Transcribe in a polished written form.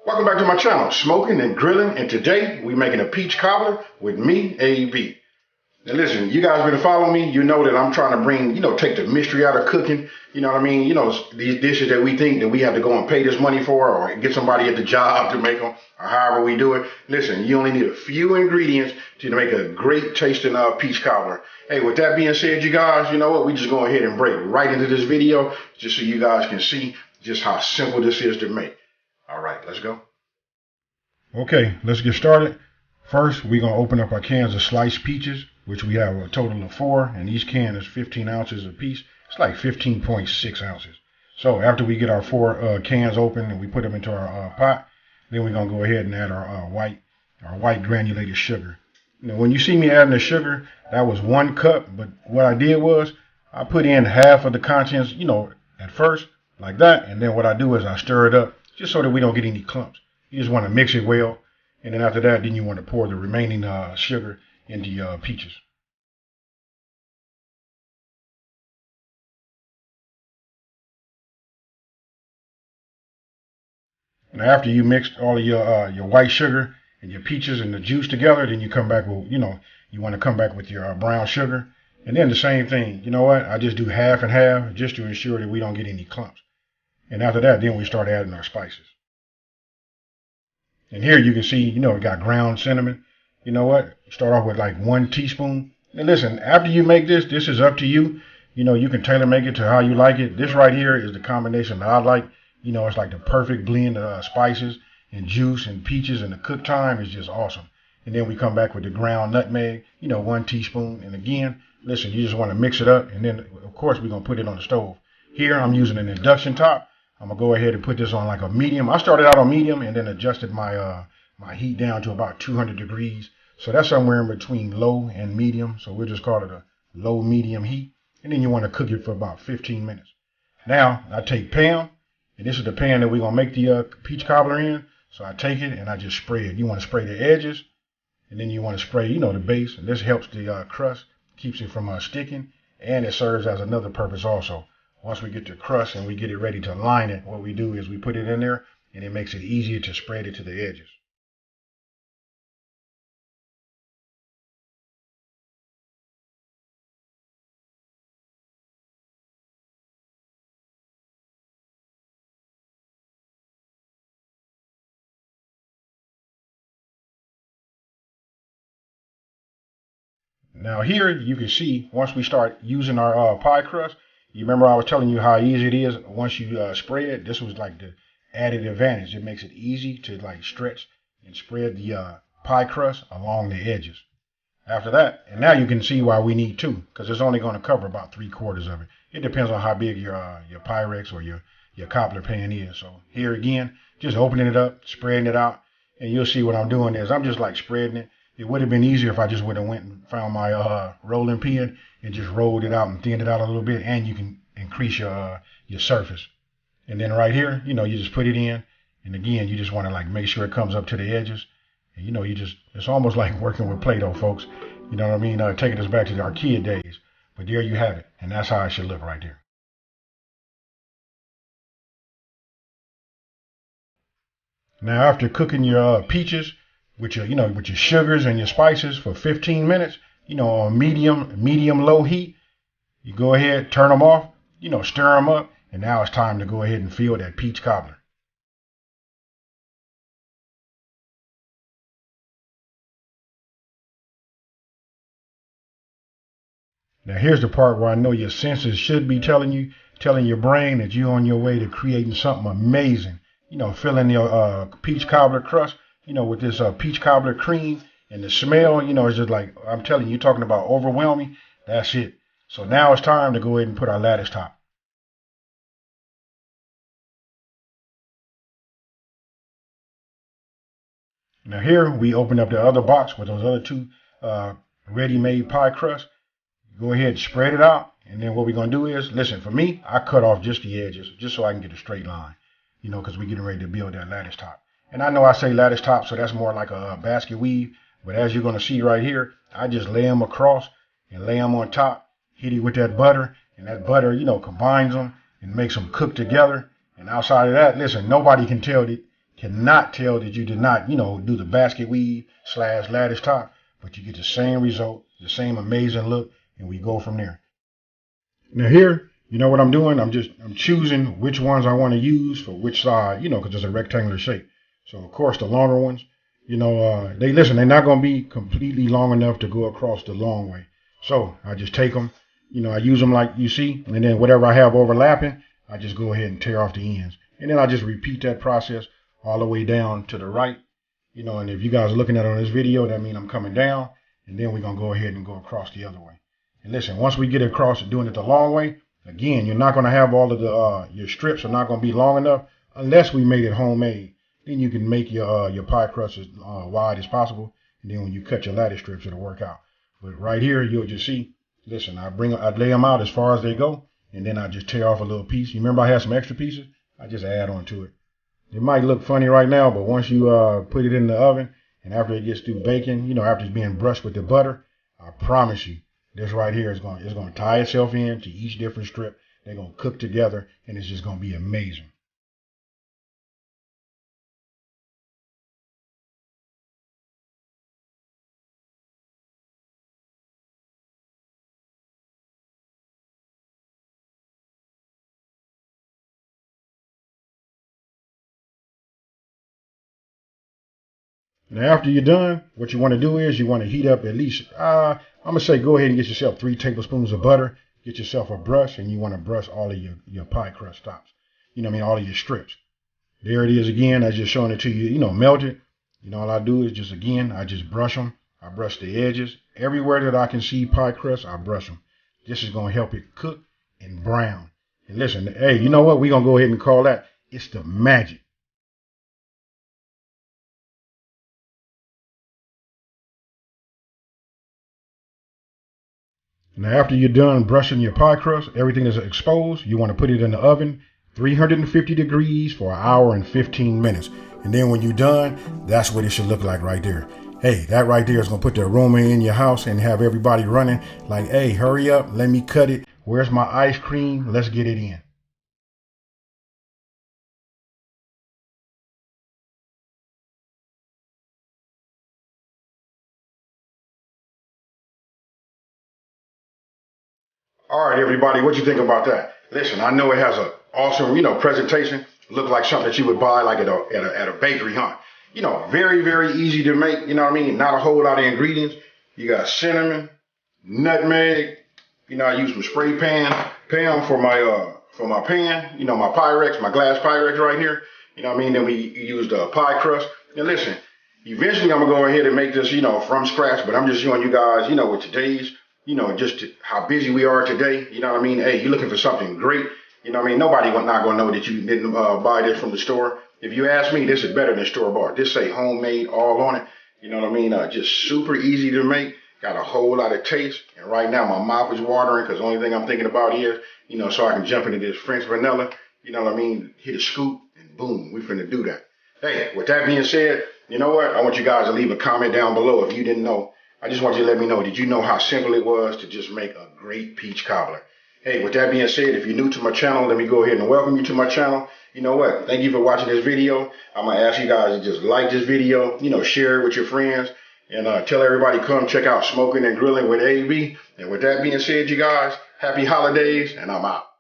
Welcome back to my channel, Smoking and Grilling, and today we're making a peach cobbler with me, AB. Now listen, you guys been following me, you know that I'm trying to bring, take the mystery out of cooking, you know what I mean? These dishes that we think that we have to go and pay this money for or get somebody at the job to make them or however we do it. Listen, you only need a few ingredients to make a great tasting peach cobbler. Hey, with that being said, you guys, you know what? We just go ahead and break right into this video just so you guys can see just how simple this is to make. All right, let's go. Okay, let's get started. First, we're going to open up our cans of sliced peaches, which we have a total of 4, and each can is 15 ounces apiece. It's like 15.6 ounces. So after we get our 4 cans open and we put them into our pot, then we're going to go ahead and add our white granulated sugar. Now, when you see me adding the sugar, that was 1 cup, but what I did was I put in half of the contents, at first, like that, and then what I do is I stir it up just so that we don't get any clumps. You just want to mix it well, and then after that, then you want to pour the remaining sugar in the peaches. Now, after you mixed all of your white sugar and your peaches and the juice together, then you come back with, you want to come back with your brown sugar, and then the same thing. You know what? I just do half and half just to ensure that we don't get any clumps. And after that, then we start adding our spices. And here you can see, we got ground cinnamon. You know what? Start off with like 1 teaspoon. And listen, after you make this is up to you. You can tailor make it to how you like it. This right here is the combination that I like. It's like the perfect blend of spices and juice and peaches, and the cook time is just awesome. And then we come back with the ground nutmeg, 1 teaspoon. And again, listen, you just want to mix it up. And then, of course, we're going to put it on the stove. Here, I'm using an induction top. I'm going to go ahead and put this on like a medium. I started out on medium and then adjusted my my heat down to about 200 degrees. So that's somewhere in between low and medium. So we'll just call it a low medium heat. And then you want to cook it for about 15 minutes. Now, I take pan, and this is the pan that we're going to make the peach cobbler in. So I take it and I just spray it. You want to spray the edges, and then you want to spray, the base. And this helps the crust, keeps it from sticking, and it serves as another purpose also. Once we get the crust and we get it ready to line it, what we do is we put it in there, and it makes it easier to spread it to the edges. Now here you can see, once we start using our pie crust, you remember I was telling you how easy it is once you spray it. This was like the added advantage. It makes it easy to like stretch and spread the pie crust along the edges. After that, and now you can see why we need 2, because it's only going to cover about 3/4 of it. It depends on how big your Pyrex or your cobbler pan is. So here again, just opening it up, spreading it out, and you'll see what I'm doing is I'm just like spreading it. It would have been easier if I just would have went and found my rolling pin and just rolled it out and thinned it out a little bit, and you can increase your surface. And then right here, you just put it in, and again, you just want to like make sure it comes up to the edges. And it's almost like working with Play-Doh, folks. You know what I mean? Taking us back to our kid days. But there you have it, and that's how it should look right there. Now, after cooking your peaches with your sugars and your spices for 15 minutes, on medium low heat, you go ahead, turn them off, stir them up, and now it's time to go ahead and fill that peach cobbler. Now here's the part where I know your senses should be telling your brain that you're on your way to creating something amazing. Filling your peach cobbler crust, with this peach cobbler cream, and the smell, it's just like, I'm telling you, you're talking about overwhelming. That's it. So now it's time to go ahead and put our lattice top. Now here we open up the other box with those other 2 ready-made pie crusts. Go ahead and spread it out, and then what we're going to do is, listen, for me, I cut off just the edges, just so I can get a straight line, because we're getting ready to build that lattice top. And I know I say lattice top, so that's more like a basket weave, but as you're going to see right here, I just lay them across and lay them on top, hit it with that butter, and that butter, combines them and makes them cook together. And outside of that, listen, nobody can tell that cannot tell that you did not, do the basket weave / lattice top, but you get the same result, the same amazing look, and we go from there. Now here, you know what I'm doing? I'm choosing which ones I want to use for which side, because it's a rectangular shape. So of course the longer ones, they're not going to be completely long enough to go across the long way. So I just take them, I use them like you see, and then whatever I have overlapping, I just go ahead and tear off the ends. And then I just repeat that process all the way down to the right, and if you guys are looking at it on this video, that means I'm coming down, and then we're going to go ahead and go across the other way. And listen, once we get across doing it the long way, again, you're not going to have all of the, your strips are not going to be long enough unless we made it homemade. Then you can make your pie crust as wide as possible, and then when you cut your lattice strips, it'll work out. But right here, you'll just see, listen, I lay them out as far as they go, and then I just tear off a little piece. You remember I had some extra pieces? I just add on to it. It might look funny right now, but once you put it in the oven, and after it gets through baking, after it's being brushed with the butter, I promise you, this right here is going to tie itself in to each different strip. They're going to cook together, and it's just going to be amazing. Now, after you're done, what you want to do is you want to heat up at least, I'm going to say go ahead and get yourself 3 tablespoons of butter. Get yourself a brush, and you want to brush all of your pie crust tops. All of your strips. There it is again. I just showing it to you, melted. All I do is I just brush them. I brush the edges. Everywhere that I can see pie crust, I brush them. This is going to help it cook and brown. And listen, hey, you know what? We're going to go ahead and call that, it's the magic. Now, after you're done brushing your pie crust, everything is exposed. You want to put it in the oven, 350 degrees for 1 hour and 15 minutes. And then when you're done, that's what it should look like right there. Hey, that right there is going to put the aroma in your house and have everybody running like, hey, hurry up, let me cut it. Where's my ice cream? Let's get it in. All right, everybody, what you think about that? Listen, I know it has an awesome, presentation. Look like something that you would buy like at a bakery, huh? Very, very easy to make, Not a whole lot of ingredients. You got cinnamon, nutmeg, I use some spray pan for my pan, my Pyrex, my glass Pyrex right here. Then we use the pie crust. Now listen, eventually I'm gonna go ahead and make this, from scratch, but I'm just showing you guys, with today's, just how busy we are today. Hey, you're looking for something great. Nobody not gonna know that you didn't buy this from the store. If you ask me, this is better than store-bought. This say homemade all on it. Just super easy to make. Got a whole lot of taste. And right now my mouth is watering because the only thing I'm thinking about is, so I can jump into this French vanilla. Hit a scoop and boom, we finna do that. Hey, with that being said, you know what? I want you guys to leave a comment down below if you didn't know. I just want you to let me know, did you know how simple it was to just make a great peach cobbler? Hey, with that being said, if you're new to my channel, let me go ahead and welcome you to my channel. You know what? Thank you for watching this video. I'm going to ask you guys to just like this video, share it with your friends, and tell everybody come check out Smoking and Grilling with AB. And with that being said, you guys, happy holidays, and I'm out.